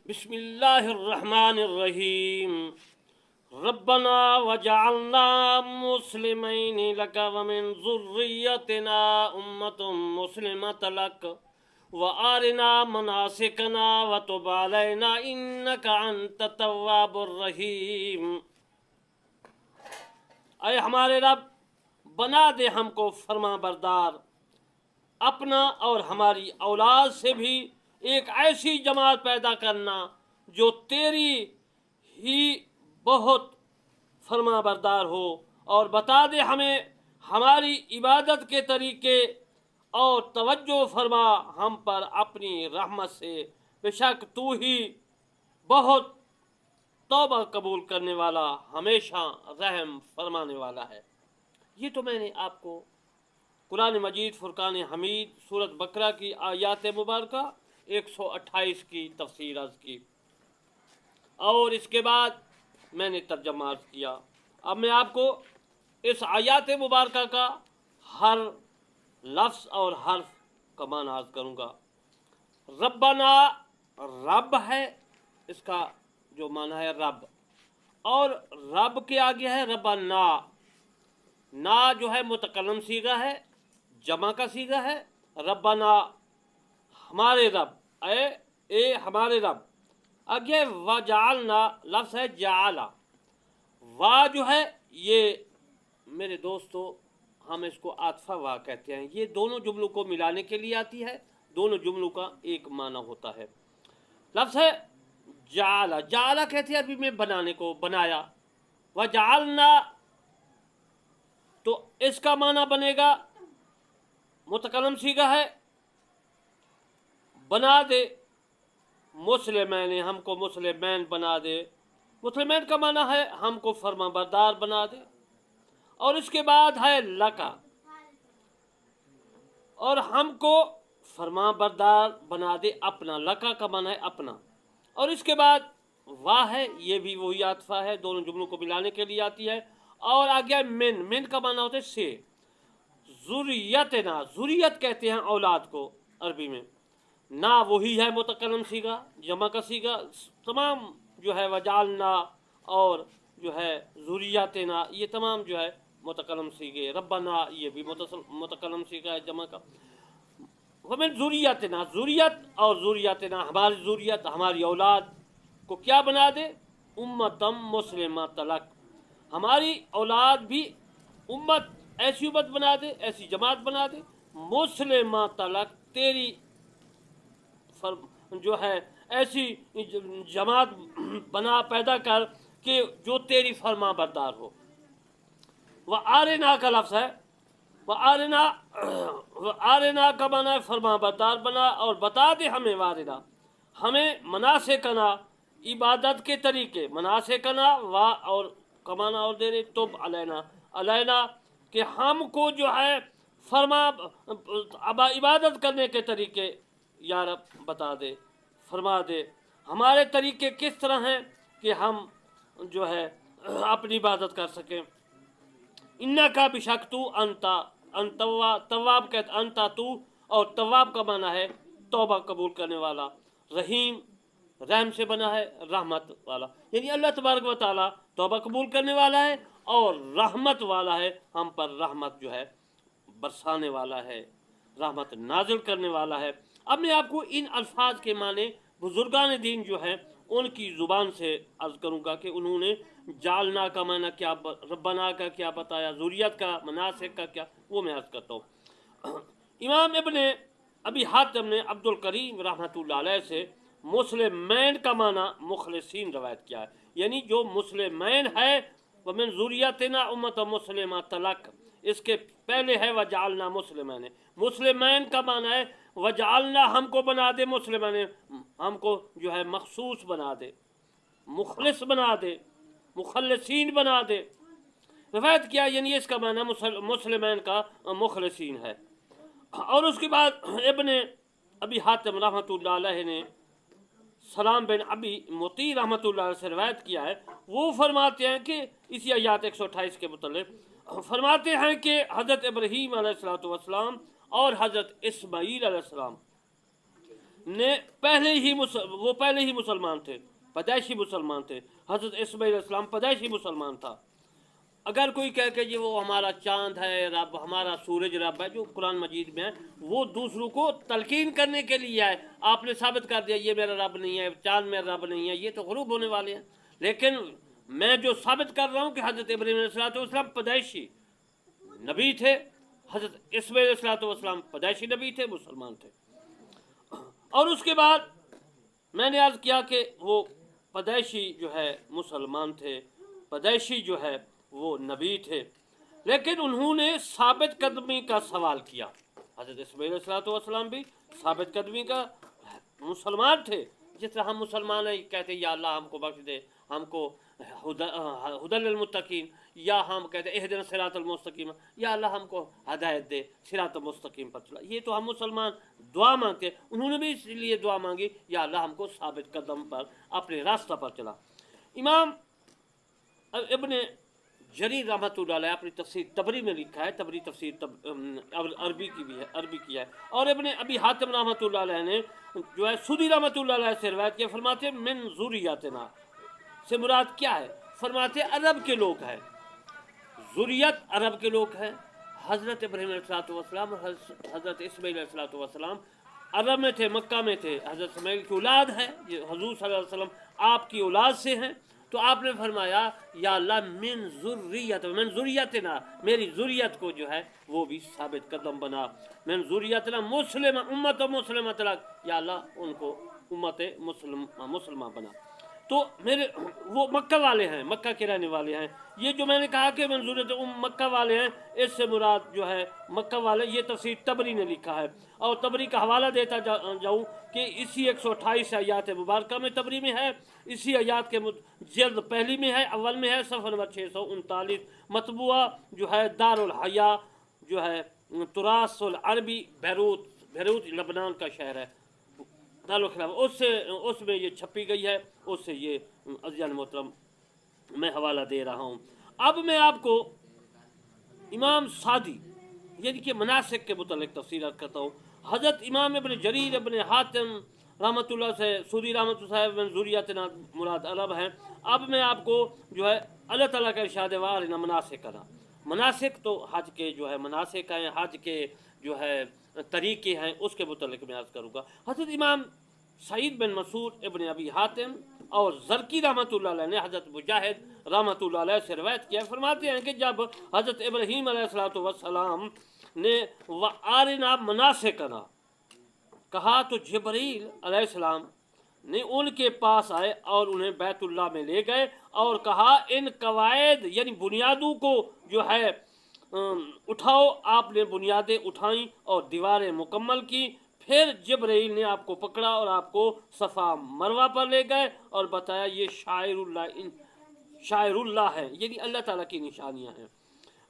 بسم اللہ الرحمن الرحیم ربنا وجعلنا مسلمین لک ومن ذریتنا امۃ مسلمۃ لک وارنا مناسکنا وتب علینا انک انت التواب الرحیم۔ اے ہمارے رب، بنا دے ہم کو فرما بردار اپنا اور ہماری اولاد سے بھی ایک ایسی جماعت پیدا کرنا جو تیری ہی بہت فرما بردار ہو، اور بتا دے ہمیں ہماری عبادت کے طریقے اور توجہ فرما ہم پر اپنی رحمت سے، بے شک تو ہی بہت توبہ قبول کرنے والا، ہمیشہ رحم فرمانے والا ہے۔ یہ تو میں نے آپ کو قرآن مجید فرقان حمید سورۃ بقرہ کی آیات مبارکہ 128 کی تفسیر عرض کی، اور اس کے بعد میں نے ترجمہ عرض کیا۔ اب میں آپ کو اس آیات مبارکہ کا ہر لفظ اور حرف کا معنی عرض کروں گا۔ ربنا، رب ہے، اس کا جو معنی ہے رب، اور رب کے آگے ہے ربنا۔ نا جو ہے متکلم صیغہ ہے، جمع کا صیغہ ہے۔ ربنا ہمارے رب، اے ہمارے رب۔ آگے وجعلنا لفظ ہے جعلا، وا جو ہے یہ میرے دوستو ہم اس کو عاطفہ وا کہتے ہیں، یہ دونوں جملوں کو ملانے کے لیے آتی ہے، دونوں جملوں کا ایک معنی ہوتا ہے۔ لفظ ہے جعلا، جعلا کہتے ہیں عربی میں بنانے کو، بنایا۔ وجعلنا تو اس کا معنی بنے گا متکلم صیغہ ہے، بنا دے مسلمین، ہم کو مسلمین بنا دے۔ مسلمین کا معنی ہے ہم کو فرما بردار بنا دے، اور اس کے بعد ہے لکا، اور ہم کو فرما بردار بنا دے اپنا۔ لکا کا معنی ہے اپنا، اور اس کے بعد واہ ہے، یہ بھی وہی عاطفہ ہے، دونوں جملوں کو ملانے کے لیے آتی ہے۔ اور آگیا من کا معنی ہوتا ہے سے۔ ذریتنا، ذریت کہتے ہیں اولاد کو عربی میں۔ نا وہی ہے متکلم صیغہ، جمع کا صیغہ، تمام جو ہے وجعلنا اور جو ہے ذریتنا، یہ تمام جو ہے متکلم صیغے۔ ربنا یہ بھی متکلم صیغہ ہے جمع کا۔ ومن ذریتنا، ذریت اور ذریتنا، ہماری ذریت، ہماری اولاد کو کیا بنا دے؟ امتم مسلمۃ لک، ہماری اولاد بھی امت، ایسی امت بنا دے، ایسی جماعت بنا دے، مسلمۃ لک، تیری جو ہے ایسی جماعت بنا پیدا کر کہ جو تیری فرما بردار ہو۔ وآرنا کا لفظ ہے، وآرنا کا معنی ہے فرما بردار بنا، اور بتا دے ہمیں، وارنا ہمیں مناسکنا، عبادت کے طریقے، مناسکنا وا اور کمانا اور دے رہے تب علینا، علینا کہ ہم کو جو ہے فرما عبادت کرنے کے طریقے یا رب بتا دے، فرما دے۔ ہمارے طریقے کس طرح ہیں کہ ہم جو ہے اپنی عبادت کر سکیں۔ انکا بشک تو، انتا تواب کہتے، انتا تو، اور تواب کا معنی ہے توبہ قبول کرنے والا، رحیم رحم سے بنا ہے، رحمت والا، یعنی اللہ تبارک و تعالیٰ توبہ قبول کرنے والا ہے اور رحمت والا ہے، ہم پر رحمت جو ہے برسانے والا ہے، رحمت نازل کرنے والا ہے۔ اب میں آپ کو ان الفاظ کے معنی بزرگان دین جو ہیں ان کی زبان سے عرض کروں گا کہ انہوں نے جعلنا کا معنی کیا، ربنا کا کیا بتایا، ذریت کا، مناسک کا کیا، وہ میں عرض کرتا ہوں۔ امام ابن ابی حاتم نے عبد الکریم رحمۃ اللہ علیہ سے مسلمین کا معنی مخلصین روایت کیا ہے، یعنی جو مسلمین ہے، ومن ذریتنا امۃ مسلمۃ لک، اس کے پہلے ہے وجعلنا مسلمین۔ مسلمین کا معنی ہے وجعلنا ہم کو بنا دے، مسلمین ہم کو جو ہے مخصوص بنا دے، مخلص بنا دے، مخلصین بنا دے۔ روایت کیا یعنی اس کا معنی مسلمین کا مخلصین ہے۔ اور اس کے بعد ابن ابی حاتم رحمۃ اللہ علیہ نے سلام بن ابی مطیع رحمۃ اللہ علیہ سے روایت کیا ہے، وہ فرماتے ہیں کہ اسی آیات 128 کے متعلق فرماتے ہیں کہ حضرت ابراہیم علیہ السلام اور حضرت اسماعیل علیہ السلام ने वो पहले ही मुसलमान थे, पैदाइशी मुसलमान थे। हज़रत इस्माइल अलैहिस्सलाम पैदाइशी मुसलमान था। अगर कोई कह के जी वो हमारा चांद है रब, हमारा सूरज रब है, जो कुरान मजीद में है, वो दूसरों को तलकीन करने के लिए है। आपने साबित कर दिया ये मेरा रब नहीं है, चांद मेरा रब नहीं है, ये तो ग़ुरूब होने वाले हैं। लेकिन मैं जो साबित कर रहा हूँ कि हज़रत इब्राहीम अलैहिस्सलाम पैदाइशी नबी थे, हज़रत इस्माइल अलैहिस्सलाम पैदाइशी नबी थे, मुसलमान थे। और उसके बाद मैंने अर्ज़ किया कि वो पैदाइशी जो है मुसलमान थे, पैदाइशी जो है वो नबी थे, लेकिन उन्होंने साबित कदमी का सवाल किया। हज़रत इस्माइल अलैहिस्सलाम भी साबित कदमी का मुसलमान थे। जिस तरह हम मुसलमान हैं कहते हैं या अल्लाह हमको बख्श दे, हमको हुदल लिल मुत्तकीन, या हम कहते हैं इहदिना सिरातल मुस्तकीम, या अल्लाह हमको हदायत दे, सिरातल मुस्तकीम पर चला। ये तो हम मुसलमान दुआ मांगते। उन्होंने भी इसलिए दुआ मांगी या अल्लाह हमको साबित कदम पर अपने रास्ता पर चला। इमाम इब्न जरीर रहमतुल्लाह अलैह अपनी तफसीर तबरी में लिखा है, तबरी तफसीर अरबी की भी है, अरबी की है। और इब्न अबी हातिम रहमतुल्लाह अलैह ने जो है सुदी रहमतुल्लाह अलैह से रिवायत किया, फरमाते मिन ज़ुरियतना से मुराद क्या है? फरमाते अरब के लोग हैं, ज़ुरियत अरब के लोग हैं। हज़रत इब्राहीम अलैहिस्सलाम और हज़रत इस्माइल अलैहिस्सलाम अरब में थे, मक्का में थे। हज़रत इस्माइल की औलाद है, ये हुज़ूर सल्लल्लाहु अलैहि वसल्लम आपकी औलाद से हैं। तो आपने फरमाया या अल्लाह मिन ज़ुर्रियतना, मेरी ज़ुर्रियत को जो है वो भी साबित कदम बना। मिन ज़ुर्रियतना मुस्लिम उम्मत मुस्लिम तलक, या अल्लाह उनको उम्मत मुसलमान बना। तो मेरे वो मक्का वाले हैं, मक्का के रहने वाले हैं। ये जो मैंने कहा कि मंजूरत मक्का वाले हैं, इससे मुराद जो है मक्का वाले, ये तफसीर तबरी ने लिखा है। और तबरी का हवाला देता जाऊँ कि इसी 128 आयात मुबारक में तबरी में है, इसी आयात के जल्द पहली में है, अव्वल में है, सफ़र नंबर 639। मतबुआ जो है दारुल हया जो है तुरासुल अरबी, बैरूत लबनान का शहर है, उसमें ये छपी गई है। उससे ये अज़ीज़ान मोहतरम मैं हवाला दे रहा हूँ। अब मैं आपको इमाम सादी यानी कि मनासिक के मुतालिक तफसीर करता हूँ। हज़रत इमाम इब्न जरीर इब्न हातिम रहमतुल्लाह से सूदी रहमतुल्लाह ज़ुरियतना मुराद अरब हैं। अब मैं आपको जो है अल्लाह ताला का इरशाद वारिना मनासिक करा, मनासिक तो हज के जो है मनासिक हैं, हज के जो है तरीके हैं, उसके मुतालिक मैं अर्ज़ करूँगा। हज़रत इमाम सईद बिन मसूद इब्न अबी हातिम और ज़रकी रहमतुल्लाह अलैह ने हज़रत मुजाहिद रहमतुल्लाह अलैह से रवायत किया, फरमाते हैं कि जब हज़रत इब्राहीम अलैहिस्सलातु वस्सलाम ने व आरिना मनासिकना कहा तो जिब्रील अलैहिस्सलाम ने उनके पास आए और उन्हें बैतुल्लाह में ले गए और कहा इन कवायद यानी बुनियादों को जो है उठाओ। आपने बुनियादें उठाईं और दीवारें मुकम्मल की। फिर जिब्रील ने आपको पकड़ा और आपको सफ़ा मरवा पर ले गए और बताया ये शायरुल्लाह है, यानी अल्लाह ताला की निशानियां हैं।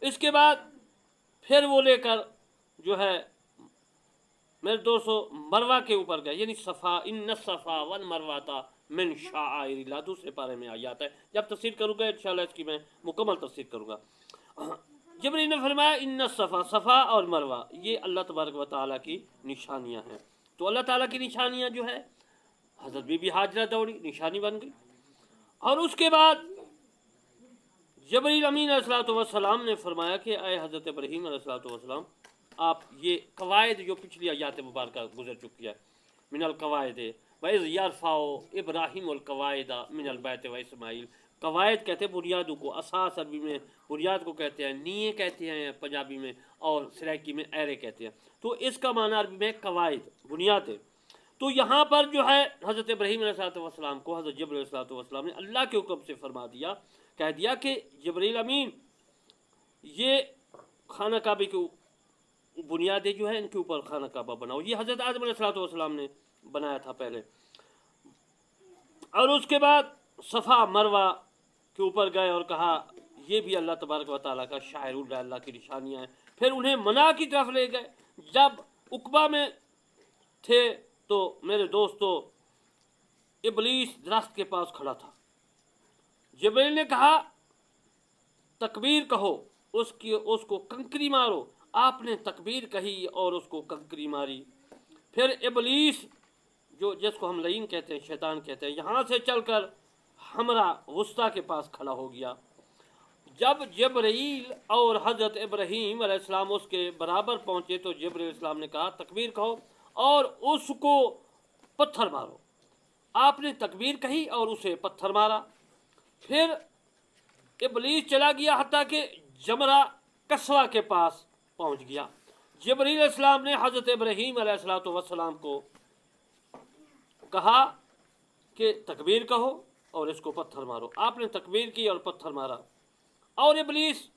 इसके बाद फिर वो लेकर जो है मेरे दोस्तों मरवा के ऊपर गए, यानी सफ़ा इन सफ़ा वन मरवाता मिन शाइरिल्लाह, दूसरे पारे में आ जाता है। जब तफसीर करूँगा इंशाअल्लाह इसकी मैं मुकम्मल तफसीर करूँगा। जिब्रील ने फरमाया इन सफ़ा, सफ़ा और मरवा ये अल्लाह तबारक व तआला की निशानियाँ हैं। तो अल्लाह ताला की निशानियाँ जो है हज़रत बीबी हाजरा दौड़ी निशानी बन गई। और उसके बाद जिब्रील अमीन अलैहिस्सलाम ने फरमाया कि आए हज़रत इब्राहीम अलैहिस्सलाम, आप ये कवायद जो पिछली आयात मुबारक गुजर चुकी है, मिनल कवायद वैज़ यरफ़ाओ इब्राहीम अल कवायदा मिनल बैत व इस्माइल। कवायद कहते हैं बुनियादों को, असास अरबी में बुनियाद को कहते हैं, नीए कहते हैं पंजाबी में, और सराइकी में ऐरे कहते हैं। तो इसका माना अरबी में कवायद बुनियाद है। तो यहाँ पर जो है हज़रत इब्राहीम अलैहिस्सलाम को हज़रत जिब्रील अलैहिस्सलाम ने अल्लाह के हुक्म से फरमा दिया, कह दिया कि जिब्रील अमीन ये खाना काबे की बुनियादें जो है इनके ऊपर खाना काबा बनाओ। ये हज़रत आदम अलैहिस्सलाम ने बनाया था पहले। और उसके बाद सफ़ा मरवा के ऊपर गए और कहा ये भी अल्लाह तबारक व तआला का शायरुल्लाह, अल्लाह की निशानियाँ हैं। फिर उन्हें मना की तरफ ले गए। जब उकबा में थे तो मेरे दोस्तों इबलीस दरख्त के पास खड़ा था। जिब्रील ने कहा तकबीर कहो, उसको कंकरी मारो। आपने तकबीर कही और उसको कंकरी मारी। फिर इबलीस जो जिसको हम लईन कहते हैं, शैतान कहते हैं, यहाँ से चलकर हमरा वस्ता के पास खड़ा हो गया। जब जिब्रील और हज़रत इब्राहीम अलैहिस्सलाम उसके बराबर पहुँचे तो जिब्रील अलैहिस्सलाम ने कहा तकबीर कहो और उसको पत्थर मारो। आपने तकबीर कही और उसे पत्थर मारा। फिर इब्लीस चला गया हत्ता कि जमरा कसवा के पास पहुँच गया। जिब्रील अलैहिस्सलाम ने हज़रत इब्राहीम अलैहिस्सलाम को कहा कि तकबीर कहो और इसको पत्थर मारो। आपने तकबीर की और पत्थर मारा और इब्लीस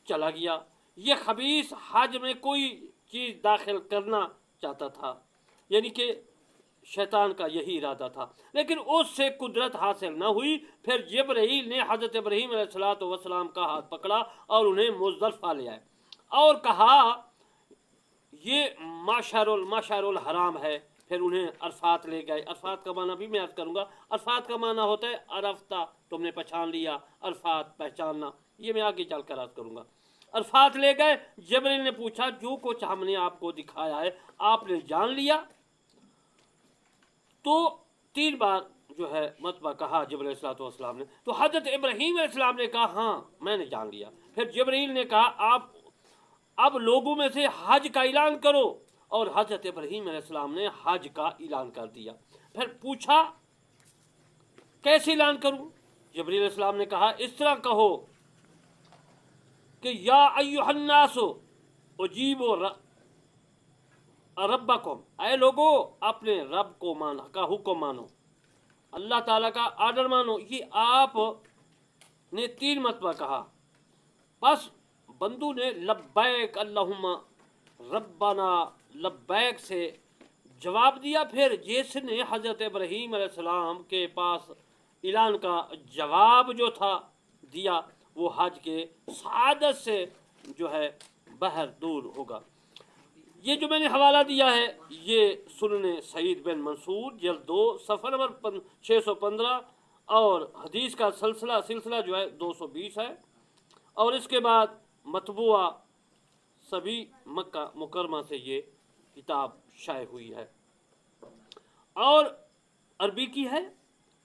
चला गया। ये खबीस हज में कोई चीज़ दाखिल करना चाहता था, यानी कि शैतान का यही इरादा था, लेकिन उससे कुदरत हासिल न हुई। फिर जिब्रील ने हज़रत इब्राहीम अलैहिस्सलाम का हाथ पकड़ा और उन्हें मुज़दलिफ़ा ले आए और कहा ये माशरुल हराम है। फिर उन्हें अरफात ले गए। अरफात का माना भी मैं अर्ज़ करूँगा। अरफात का माना होता है अरफ्ता, तुमने पहचान लिया, अरफात पहचानना, ये मैं आगे चल कर अर्ज़ करूँगा। अरफात ले गए। जिब्रील ने पूछा जो कुछ हमने आपको दिखाया है आपने जान लिया? तो 3 बार जो है मतबा कहा जिब्रील अलैहिस्सलाम ने। तो हज़रत इब्राहीम अलैहिस्सलाम ने कहा हाँ मैंने जान लिया। फिर जिब्रील ने कहा आप अब लोगों में से हज का ऐलान करो और हज़रत इब्राहीम अलैहिस्सलाम ने हज का ऐलान कर दिया। फिर पूछा कैसे ऐलान करूं? जिब्रील अलैहिस्सलाम ने कहा इस तरह कहो कि या अय्युहन्नासो उजीबो रब्बकुम, ऐ लोगो अपने रब को का हुक्म मानो, अल्लाह ताला का आर्डर मानो। ये आप ने 3 मरतबा कहा। बस बंदू ने लब्बैक अल्लाहुम्मा रब्बाना लब्बैक से जवाब दिया। फिर जिसने हज़रत इब्राहीम अलैहिस्सलाम के पास ऐलान का जवाब जो था दिया वो हज के सादत से जो है बहर दूर होगा। ये जो मैंने हवाला दिया है ये सुनने सईद बिन मंसूर जल्द 2 सफ़र नंबर 615 और हदीस का सिलसिला जो है 220 है। और इसके बाद मतबूआ सभी मक्का मुकरमा से ये किताब शाये हुई है और अरबी की है।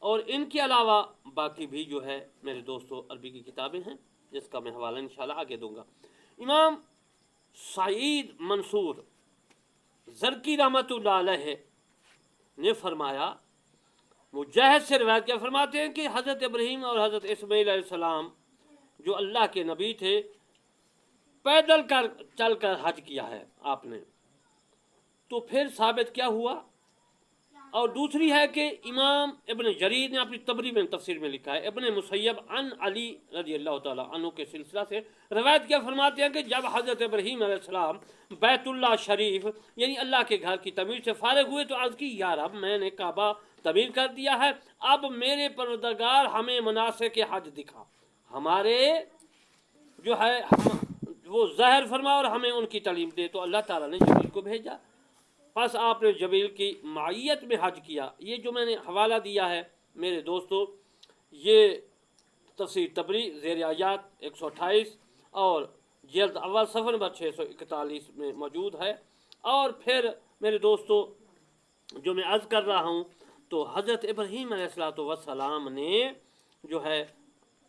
और इनके अलावा बाकी भी जो है मेरे दोस्तों अरबी की किताबें हैं जिसका मैं हवाला इंशाल्लाह आगे दूंगा। इमाम सईद मंसूर ज़रकी रहमतुल्लाह अलैह ने फरमाया, मुजाहिद से रिवायत क्या फरमाते हैं कि हज़रत इब्राहीम और हज़रत इस्माईल अलैहिस्सलाम जो अल्लाह के नबी थे पैदल चल कर हज किया है आपने। तो फिर साबित क्या हुआ? और दूसरी है कि इमाम इब्न जरीर ने अपनी तबरी में तफसीर में लिखा है, इब्न मुसैयब अन अली रज़ियल्लाहु तआला अन्हु के सिलसिला से रवायत क्या फरमाते हैं कि जब हज़रत इब्राहीम अलैहिस्सलाम बैतुल्लाह शरीफ यानी अल्लाह के घर की तमीर से फारिग हुए तो अर्ज़ की या रब मैंने काबा तमीर कर दिया है, अब मेरे परवरदिगार हमें मनासिक के हज दिखा, हमारे जो है वो ज़ाहिर फरमा और हमें उनकी तालीम दे। तो अल्लाह ताला ने जिब्रील को भेजा। बस आपने जिब्रील की मायत में हज किया। ये जो मैंने हवाला दिया है मेरे दोस्तों ये तफसीर तबरी ज़ेर आयात 128 और जल्द अव्वल सफ़र नंबर 641 में मौजूद है। और फिर मेरे दोस्तों जो मैं अर्ज़ कर रहा हूँ तो हज़रत इब्राहीम अलैहिस्सलाम ने जो है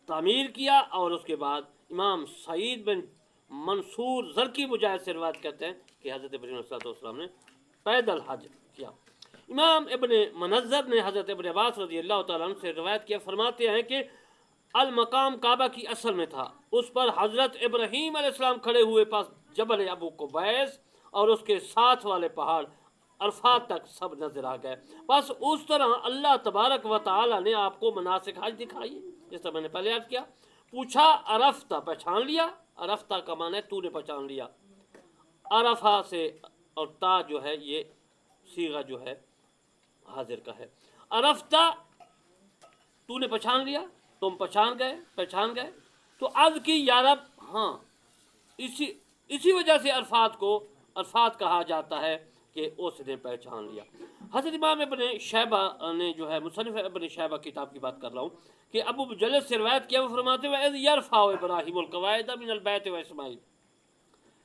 तामीर किया और उसके बाद इमाम सईद बिन मंसूर ज़रकी मुजाहिद से रिवायत करते हैं कि हज़रत इब्राहीम अलैहिस्सलाम ने पैदल हज किया। इमाम इब्न मनज़र ने हज़रत इब्न अब्बास रज़ियल्लाहु तआला अन्हु से रिवायत किया, फरमाते हैं कि अल मकाम काबा की असल में था, उस पर हज़रत इब्राहीम अलैहिस्सलाम खड़े हुए पास जबल अबू कुबैस और उसके साथ वाले पहाड़ अरफात तक सब नजर आ गए। बस उस तरह अल्लाह तबारक व तआला ने आपको मनासिक हज दिखाई जैसा मैंने पहले अर्ज़ किया। पूछा अरफ्ता, पहचान लिया? अरफ्ता का माना है तूने पहचान लिया। अरफा से और ता जो है ये सीगा जो है हाजिर का है। अरफ्ता तूने पहचान लिया, तुम पहचान गए। तो अर्ज़ की या रब हाँ इसी वजह से अरफात को अरफात कहा जाता है कि उसने पहचान लिया। हज़रत इमाम इब्न शैबा ने जो है मुसन्निफ़ इब्न शैबा किताब की बात कर रहा हूँ कि अबू मुजल्लद से रिवायत किया, वो फरमाते हुए यरफ़अ इब्राहीमुल क़वाइद मिनल बैत व इस्माईल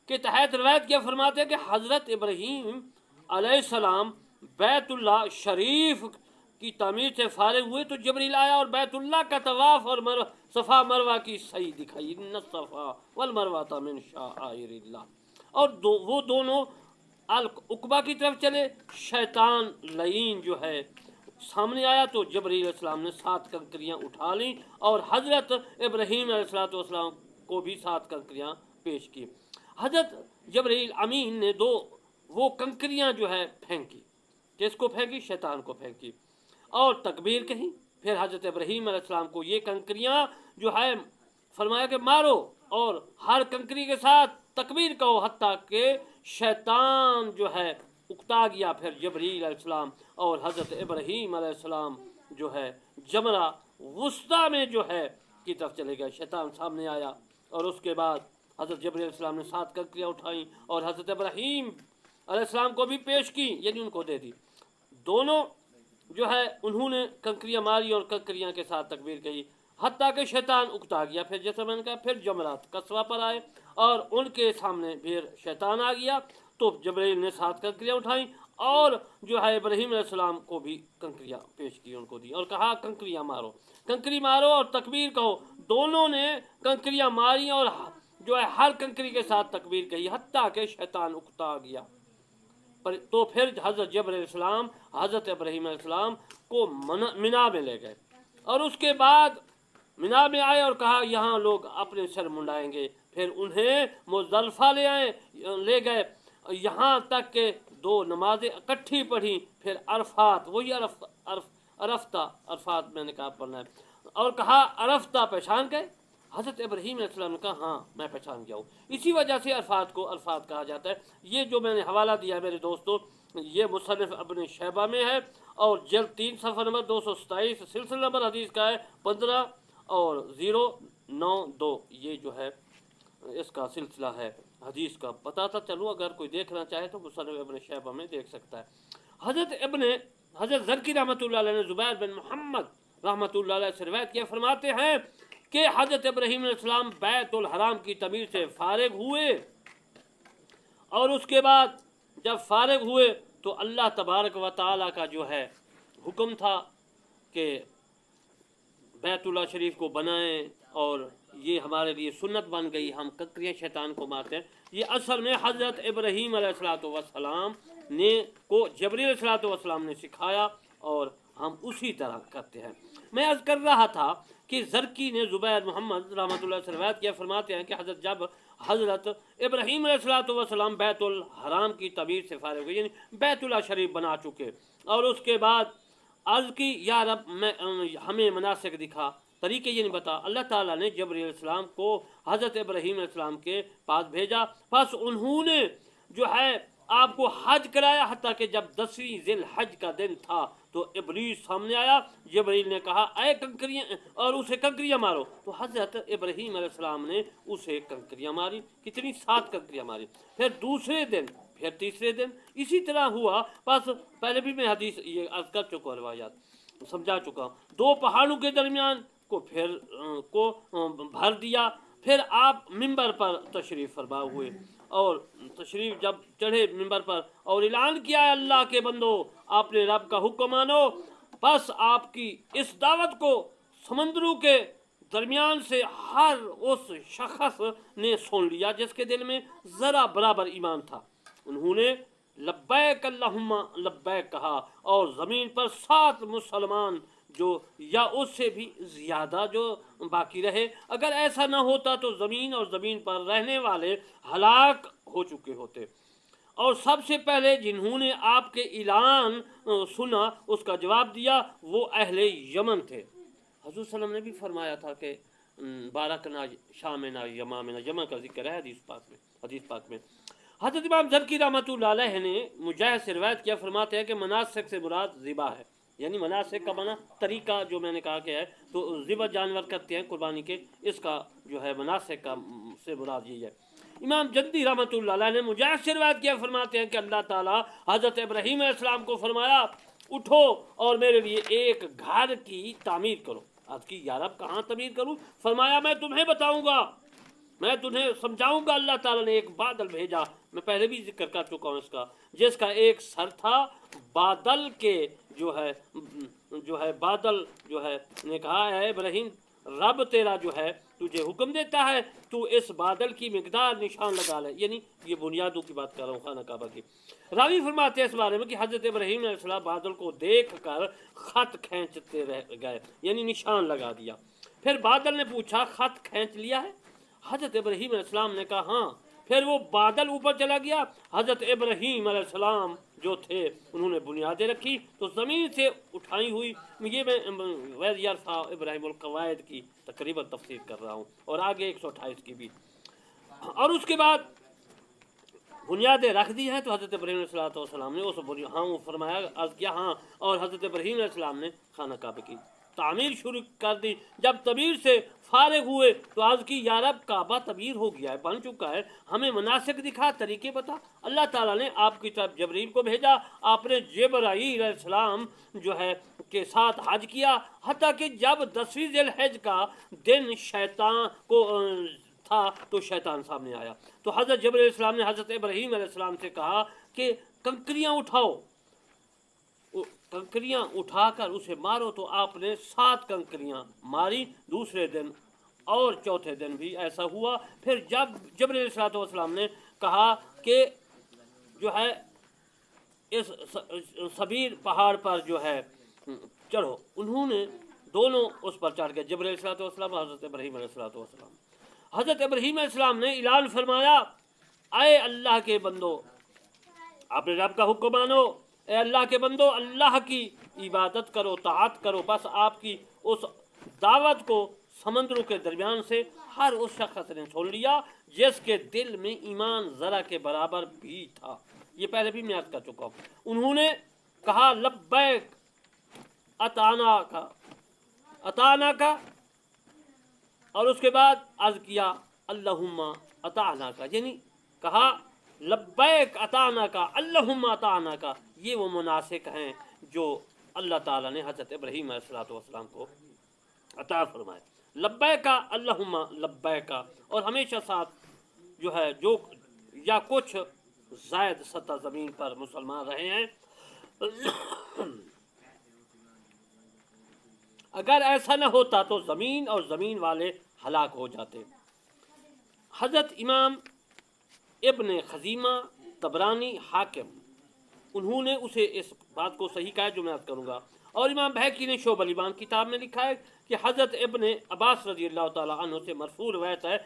के तहत रिवायत किया, फरमाते हैं कि हज़रत इब्राहीम अलैहिस्सलाम बैतुल्ला शरीफ की तामीर से फारिग हुए तो जबरील आया और बैतुल्ला का तवाफ और सफ़ा मरवा की सही दिखाई। इन्ना सफ़ा वल मरवा मिन शाआइरिल्लाह। और वो दोनों अल उकबा की तरफ चले। शैतान लईन जो है सामने आया तो जबरील अलैहिस्सलाम ने 7 कंकरियाँ उठा लीं और हज़रत इब्राहीम अलैहिस्सलाम को भी 7 कंकरियाँ पेश की। हज़रत जबरील अमीन ने वो कंकरियाँ जो है फेंकी। किसको फेंकी? शैतान को फेंकी और तकबीर कही। फिर हज़रत इब्राहीम अलैहिस्सलाम को ये कंकरियाँ जो है फरमाया कि मारो और हर कंकरी के साथ तकबीर कहो, हत्ता के शैतान जो है उकता गया। फिर जबरील अलैहिस्सलाम और हज़रत इब्राहीम अलैहिस्सलाम जो है जमरा वुस्ता में जो है की तरफ चले गए। शैतान सामने आया और उसके बाद हज़रत जबरील अलैहिस्सलाम ने 7 कंकरियाँ उठाई और हज़रत इब्राहीम अलैहिस्सलाम को भी पेश की, यानी उनको दे दी। दोनों जो है उन्होंने कंकरियाँ मारी और कंकरियाँ के साथ तकबीर कही, हत्ता के शैतान उकता गया। फिर जैसे मैंने कहा फिर जमरात कस्बा पर आए और उनके सामने फिर शैतान आ गया तो जबरील ने 7 कंकरियाँ उठाई और जो है इब्राहीम अलैहिस्सलाम को भी कंकरियाँ पेश की, उनको दी और कहा कंकरियाँ मारो, कंकरी मारो और तकबीर कहो। दोनों ने कंकरियाँ मारी और जो है हर कंकरी के साथ तकबीर कही, हत्ता के शैतान उकता गया। तो फिर हज़रत जबरील अलैहिस्सलाम हज़रत इब्राहीम अलैहिस्सलाम को मिना में ले गए और उसके बाद मिना में आए और कहा यहाँ लोग अपने सर मुंडाएंगे। फिर उन्हें मुज़दलिफ़ा ले गए, यहाँ तक के 2 नमाजें इकट्ठी पढ़ी। फिर अरफात, वही अरफात मैंने कहा पढ़ना है, और कहा अरफता पहचान गए? हज़रत इब्राहीम अलैहिस्सलाम ने कहा हाँ मैं पहचान गया हूँ। इसी वजह से अरफात को अरफात कहा जाता है। ये जो मैंने हवाला दिया मेरे दोस्तों, ये मुसन्निफ़ इब्न शैबा में है और जल्द 3 सफ़ा नंबर 227, सिलसिला नंबर हदीस का है 15 और 092। ये जो है इसका सिलसिला है हदीस का। बताता चलूँ, अगर कोई देखना चाहे तो मुसन्निफ़ इब्न शैबा में देख सकता है। हज़रत ज़रकी रहमतुल्लाह अलैह ने ज़ुबैर बिन मोहम्मद रहमतुल्लाह अलैह से रिवायत किया, फरमाते हैं कि हज़रत इब्राहीम अलैहिस्सलाम बैतुल हराम की तमीर से फारिग हुए और उसके बाद जब फारिग हुए तो अल्लाह तबारक व तआला का जो है हुक्म था कि बैतुल्लाह शरीफ को बनाएं और ये हमारे लिए सुन्नत बन गई, हम कंकरियाँ शैतान को मारते हैं। ये असल में हज़रत इब्राहीम अलैहिस्सलाम ने को जबरील अलैहिस्सलाम ने सिखाया और हम उसी तरह करते हैं। मैं अर्ज़ कर रहा था कि ज़रकी ने ज़ुबैर मोहम्मद रहमतुल्लाह से रिवायत किया, फरमाते हैं कि हज़रत इब्राहीम अलैहिस्सलाम बैतुल हराम की तमीर से फारिग हुए, यानी बैतुल्लाह शरीफ बना चुके और उसके बाद अर्ज़ की या रब हमें मनासिक दिखा, तरीके ये नहीं बता। अल्लाह ताला ने जबरील अलैहिस्सलाम को हज़रत इब्राहीम अलैहिस्सलाम के पास भेजा, बस उन्होंने जो है आपको हज कराया। हत्ता कि जब 10वीं ज़िल हज का दिन था तो इब्लीस सामने आया, जबरील ने कहा ऐ कंकरियाँ, और उसे कंकरियाँ मारो। तो हज़रत इब्राहीम अलैहिस्सलाम ने उसे कंकरियाँ मारी। कितनी? 7 कंकरियाँ मारी। फिर दूसरे दिन, फिर तीसरे दिन, इसी तरह हुआ। बस पहले भी मैं हदीस ये अर्ज़ कर चुका, रवायात समझा चुका। 2 पहाड़ों के दरमियान को फिर को भर दिया। फिर आप मिंबर पर तशरीफ़ फरमा हुए और तशरीफ़ जब चढ़े मिंबर पर और ऐलान किया है अल्लाह के बंदो आपने रब का हुक्म मानो। बस आपकी इस दावत को समंदरों के दरमियान से हर उस शख्स ने सुन लिया जिसके दिल में ज़रा बराबर ईमान था। उन्होंने लब्बैक अल्लाहुम्मा लब्बैक कहा और ज़मीन पर 7 मुसलमान जो या उससे भी ज़्यादा जो बाकी रहे। अगर ऐसा ना होता तो ज़मीन और ज़मीन पर रहने वाले हलाक हो चुके होते। और सबसे पहले जिन्होंने आपके ऐलान सुना उसका जवाब दिया वो अहले यमन थे। हुज़ूर सल्लल्लाहु अलैहि वसल्लम ने भी फरमाया था कि बारकना शामिना यमामिना, यमन का जिक्र है हदीस पाक में। हज़रत इमाम ज़रकी रहमतुल्लाह अलैह ने मुजाहिद से रिवायत किया, फरमाते हैं कि मनासिक से मुराद ज़िबा है, यानी मनासिक का माना तरीका जो मैंने कहा कि है तो ज़िबा जानवर करते हैं कुर्बानी के, इसका जो है मनासिक का से मुराद यही है। इमाम जद्दी रहमतुल्लाह अलैह ने मुजाहिद से रिवायत किया, फरमाते हैं कि अल्लाह ताला हज़रत इब्राहीम अलैहिस्सलाम को फरमाया उठो और मेरे लिए एक घर की तामीर करो। आज की यारब कहाँ तामीर करूँ? फरमाया मैं तुम्हें बताऊँगा, मैं तुम्हें समझाऊंगा। अल्लाह ताला ने एक बादल भेजा میں پہلے بھی ذکر کر چکا ہوں اس کا، جس کا ایک سر تھا بادل کے جو ہے بادل جو ہے نے کہا ہے ابراہیم رب تیرا جو ہے تجھے حکم دیتا ہے تو اس بادل کی مقدار نشان لگا لے، یعنی یہ بنیادوں کی بات کر رہا ہوں خانہ کعبہ کی۔ راوی فرماتے ہیں اس بارے میں کہ حضرت ابراہیم علیہ السلام بادل کو دیکھ کر خط کھینچتے رہ گئے، یعنی نشان لگا دیا۔ پھر بادل نے پوچھا خط کھینچ لیا ہے؟ حضرت ابراہیم علیہ السلام نے کہا ہاں۔ پھر وہ بادل اوپر چلا گیا۔ حضرت ابراہیم علیہ السلام جو تھے انہوں نے بنیادیں رکھی تو زمین سے اٹھائی ہوئی، یہ میں وید یرفع ابراہیم القواعد کی تقریباً تفسیر کر رہا ہوں، اور آگے 128 کی بھی۔ اور اس کے بعد بنیادیں رکھ دی ہیں تو حضرت ابراہیم علیہ السلام نے اس ہاں فرمایا عرض کیا ہاں، اور حضرت ابراہیم علیہ السلام نے خانہ کعبہ کی تعمیر شروع کر دی۔ جب تعمیر سے فارغ ہوئے تو عرض کی یا رب کعبہ تعمیر ہو گیا ہے، بن چکا ہے، ہمیں مناسک دکھا، طریقے بتا۔ اللہ تعالیٰ نے آپ کی طرف جبرائیل کو بھیجا، آپ نے جبرائیل علیہ السلام جو ہے کے ساتھ حج کیا، حتیٰ کہ جب 10ویں ذی الحجہ کا دن شیطان کو تھا تو شیطان سامنے آیا تو حضرت جبرائیل علیہ السلام نے حضرت ابراہیم علیہ السلام سے کہا کہ کنکریاں اٹھاؤ، کنکریاں اٹھا کر اسے مارو، تو آپ نے 7 کنکریاں ماری۔ دوسرے دن اور چوتھے دن بھی ایسا ہوا۔ پھر جب جبرائیل علیہ السلام نے کہا کہ جو ہے اس سبیر پہاڑ پر جو ہے چڑھو، انہوں نے دونوں اس پر چڑھ گئے، جبرائیل علیہ السلام اور حضرت ابراہیم علیہ السلام۔ حضرت ابراہیم علیہ السلام نے اعلان فرمایا اے اللہ کے بندو، اپنے رب کا حکم مانو، اے اللہ کے بندو اللہ کی عبادت کرو، طاعت کرو۔ بس آپ کی اس دعوت کو سمندروں کے درمیان سے ہر اس شخص نے سن لیا جس کے دل میں ایمان ذرا کے برابر بھی تھا۔ یہ پہلے بھی میں عرض کر چکا ہوں۔ انہوں نے کہا لبیک اطعنا کا، اور اس کے بعد عرض کیا اللہم اطعنا کا، یعنی کہا لبیک اطعنا کا اللہم اطعنا کا۔ یہ وہ مناسک ہیں جو اللہ تعالیٰ نے حضرت ابراہیم علیہ السلام کو عطا فرمائے، لبیک اللہم لبیک، اور ہمیشہ ساتھ جو ہے جو یا کچھ زائد سطح زمین پر مسلمان رہے ہیں۔ اگر ایسا نہ ہوتا تو زمین اور زمین والے ہلاک ہو جاتے۔ حضرت امام ابن خزیمہ، طبرانی، حاکم، انہوں نے اسے اس بات کو صحیح کہا جو میں عرض کروں گا، اور امام بہقی نے شعب الایمان کتاب میں لکھا ہے کہ حضرت ابن عباس رضی اللہ تعالیٰ عنہ سے مرفوع روایت ہے،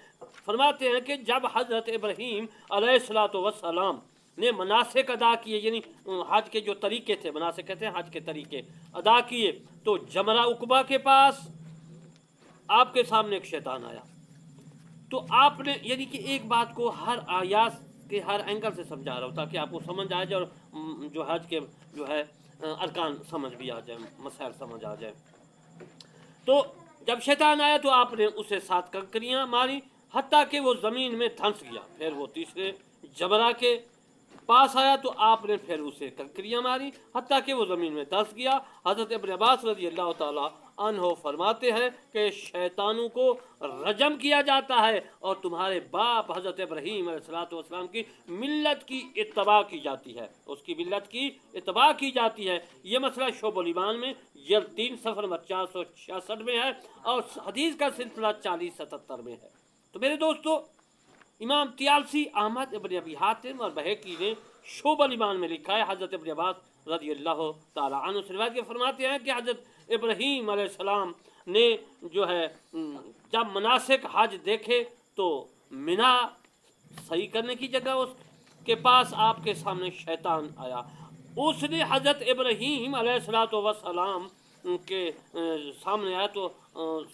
فرماتے ہیں کہ جب حضرت ابراہیم علیہ السلام نے مناسک ادا کیے، یعنی حج کے جو طریقے تھے، مناسک کہتے ہیں حج کے طریقے ادا کیے، تو جمرہ عقبہ کے پاس آپ کے سامنے ایک شیطان آیا۔ تو آپ نے یعنی کہ ایک بات کو ہر آیات کے ہر اینگل سے سمجھا رہا ہوں تاکہ آپ کو سمجھ آ جائے، اور جو حج کے جو ہے ارکان سمجھ بھی آ جائے، مسائل سمجھ آ جائے۔ تو جب شیطان آیا تو آپ نے اسے 7 کنکریاں ماری حتیٰ کہ وہ زمین میں دھنس گیا۔ پھر وہ تیسرے جمرہ کے پاس آیا تو آپ نے پھر اسے کنکریاں ماری حتیٰ کہ وہ زمین میں دھنس گیا۔ حضرت ابن عباس رضی اللہ تعالیٰ عنہ فرماتے ہیں کہ شیطانوں کو رجم کیا جاتا ہے اور تمہارے باپ حضرت ابراہیم علیہ السلام کی ملت کی اتباع کی جاتی ہے، اس کی ملت کی اتباع کی جاتی ہے۔ یہ مسئلہ شعب الایمان میں جلد 3 صفحہ نمبر 466 میں ہے، اور حدیث کا سلسلہ 4077 میں ہے۔ تو میرے دوستو، امام طیالسی، احمد ابن ابی حاتم اور بہقی نے شعب الایمان میں لکھا ہے، حضرت ابن عباس رضی اللہ تعالیٰ عنہ سے روایت کے فرماتے ہیں کہ حضرت ابراہیم علیہ السلام نے جو ہے جب مناسک حج دیکھے تو منا صحیح کرنے کی جگہ اس کے پاس آپ کے سامنے شیطان آیا۔ اس نے حضرت ابراہیم علیہ السلام کے سامنے آیا تو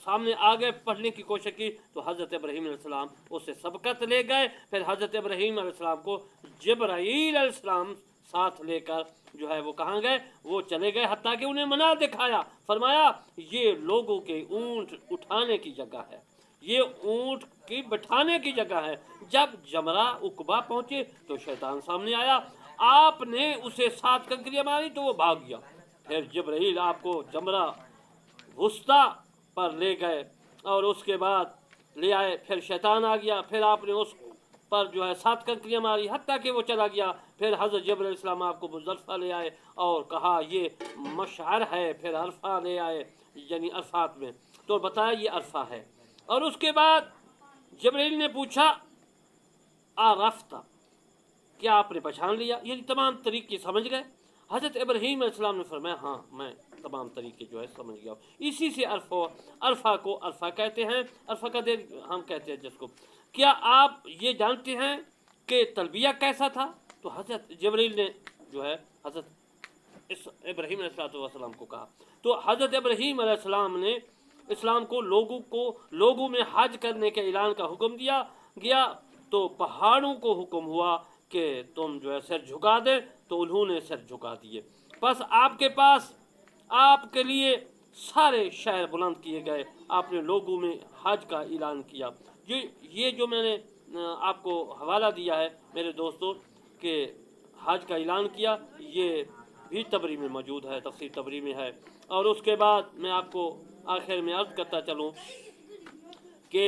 سامنے آگے پڑھنے کی کوشش کی تو حضرت ابراہیم علیہ السلام اسے سبقت لے گئے۔ پھر حضرت ابراہیم علیہ السلام کو جبرائیل علیہ السلام ساتھ لے کر جو ہے وہ کہاں گئے، وہ چلے گئے حتیٰ کہ انہیں منار دکھایا، فرمایا یہ لوگوں کے اونٹ اٹھانے کی جگہ ہے، یہ اونٹ کی بٹھانے کی جگہ ہے۔ جب جمرہ عقبہ پہنچے تو شیطان سامنے آیا، آپ نے اسے 7 کنکریاں ماری تو وہ بھاگ گیا۔ پھر جبرائیل آپ کو جمرہ وسطیٰ پر لے گئے اور اس کے بعد لے آئے، پھر شیطان آ گیا، پھر آپ نے اس پر جو ہے 7 کنکریاں ماری، حتیٰ کہ وہ چلا گیا۔ پھر حضرت جبرائیل علیہ السلام آپ کو مزدلفہ لے آئے اور کہا یہ مشعر ہے، پھر عرفہ لے آئے یعنی عرفات میں، تو بتایا یہ عرفہ ہے۔ اور اس کے بعد جبرائیل نے پوچھا عرفت، کیا آپ نے پہچان لیا؟ یعنی تمام طریقے سمجھ گئے؟ حضرت ابراہیم علیہ السلام نے فرمایا ہاں میں تمام طریقے جو ہے سمجھ گیا ہوں۔ اسی سے عرفہ کو عرفہ کہتے ہیں، عرفہ کا دن ہم کہتے ہیں جس کو۔ کیا آپ یہ جانتے ہیں کہ تلبیہ کیسا تھا؟ تو حضرت جبرائیل نے جو ہے حضرت ابراہیم علیہ السلام کو کہا۔ تو حضرت ابراہیم علیہ السلام نے اسلام کو لوگوں میں حج کرنے کے اعلان کا حکم دیا گیا، تو پہاڑوں کو حکم ہوا کہ تم جو ہے سر جھکا دیں، تو انہوں نے سر جھکا دیے۔ بس آپ کے پاس آپ کے لیے سارے شہر بلند کیے گئے، آپ نے لوگوں میں حج کا اعلان کیا۔ یہ جو میں نے آپ کو حوالہ دیا ہے میرے دوستوں کہ حج کا اعلان کیا، یہ بھی تبری میں موجود ہے، تفسیر تبری میں ہے۔ اور اس کے بعد میں آپ کو آخر میں عرض کرتا چلوں کہ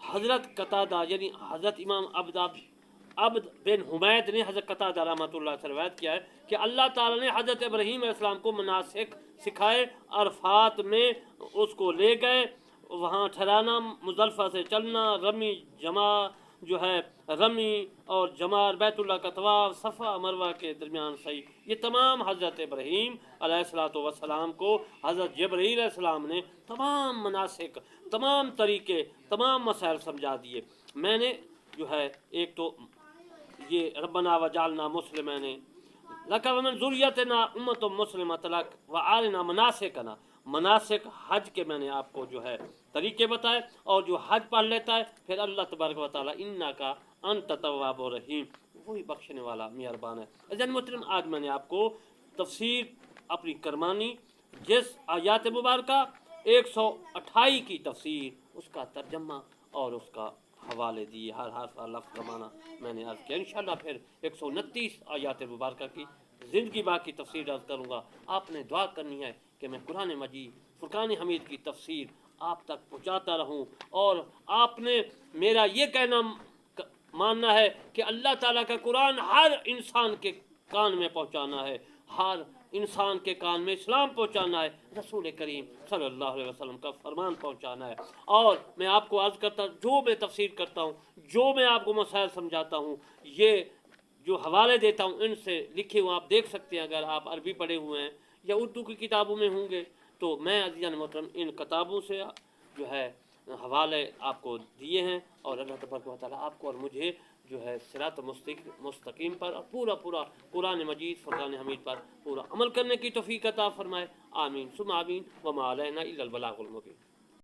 حضرت قتادہ یعنی حضرت امام عبد بن حمید نے حضرت قتادہ رحمۃ اللہ سے روایت کیا ہے کہ اللہ تعالیٰ نے حضرت ابراہیم علیہ السلام کو مناسک سکھائے، عرفات میں اس کو لے گئے، وہاں ٹھہرانا، مزدلفہ سے چلنا، رمی اور جمار، بیت اللہ کا طواف، صفا مروہ کے درمیان سعی، یہ تمام حضرت ابراہیم علیہ السلام کو حضرت جبرائیل علیہ السلام نے تمام مناسک، تمام طریقے، تمام مسائل سمجھا دیے۔ میں نے جو ہے ایک تو یہ ربنا وجعلنا مسلمین لک ومن ذریتنا امۃ مسلمۃ لک وارنا مناسکنا، مناسک حج کے میں نے آپ کو جو ہے طریقے بتائے، اور جو حج پڑھ لیتا ہے پھر اللہ تبارک و تعالیٰ انکا انت التواب الرحیم، وہی بخشنے والا مہربان ہے۔ عزیزان محترم، آج میں نے آپ کو تفسیر اپنی کرمانی جس آیات مبارکہ 128 کی تفسیر، اس کا ترجمہ اور اس کا حوالے دیے، ہر حرف ہر لفظ کا معنی میں نے عرض کیا۔ انشاءاللہ پھر 129 آیات مبارکہ کی زندگی باقی تفسیر عرض کروں گا۔ آپ نے دعا کرنی ہے کہ میں قرآن مجید فرقان حمید کی تفسیر آپ تک پہنچاتا رہوں، اور آپ نے میرا یہ کہنا ماننا ہے کہ اللہ تعالیٰ کا قرآن ہر انسان کے کان میں پہنچانا ہے، ہر انسان کے کان میں اسلام پہنچانا ہے، رسول کریم صلی اللہ علیہ وسلم کا فرمان پہنچانا ہے۔ اور میں آپ کو عرض کرتا ہوں، جو میں تفسیر کرتا ہوں، جو میں آپ کو مسائل سمجھاتا ہوں، یہ جو حوالے دیتا ہوں ان سے لکھے ہوئے آپ دیکھ سکتے ہیں، اگر آپ عربی پڑھے ہوئے ہیں یا اردو کی کتابوں میں ہوں گے، تو میں عزیزان محترم ان کتابوں سے جو ہے حوالے آپ کو دیے ہیں، اور اللہ تبارک و تعالیٰ آپ کو اور مجھے جو ہے صراط مستقیم پر اور پورا قرآن مجید فرقان حمید پر پورا عمل کرنے کی توفیق عطا فرمائے۔ آمین ثم آمین، وما علینا الا البلاغ المبین۔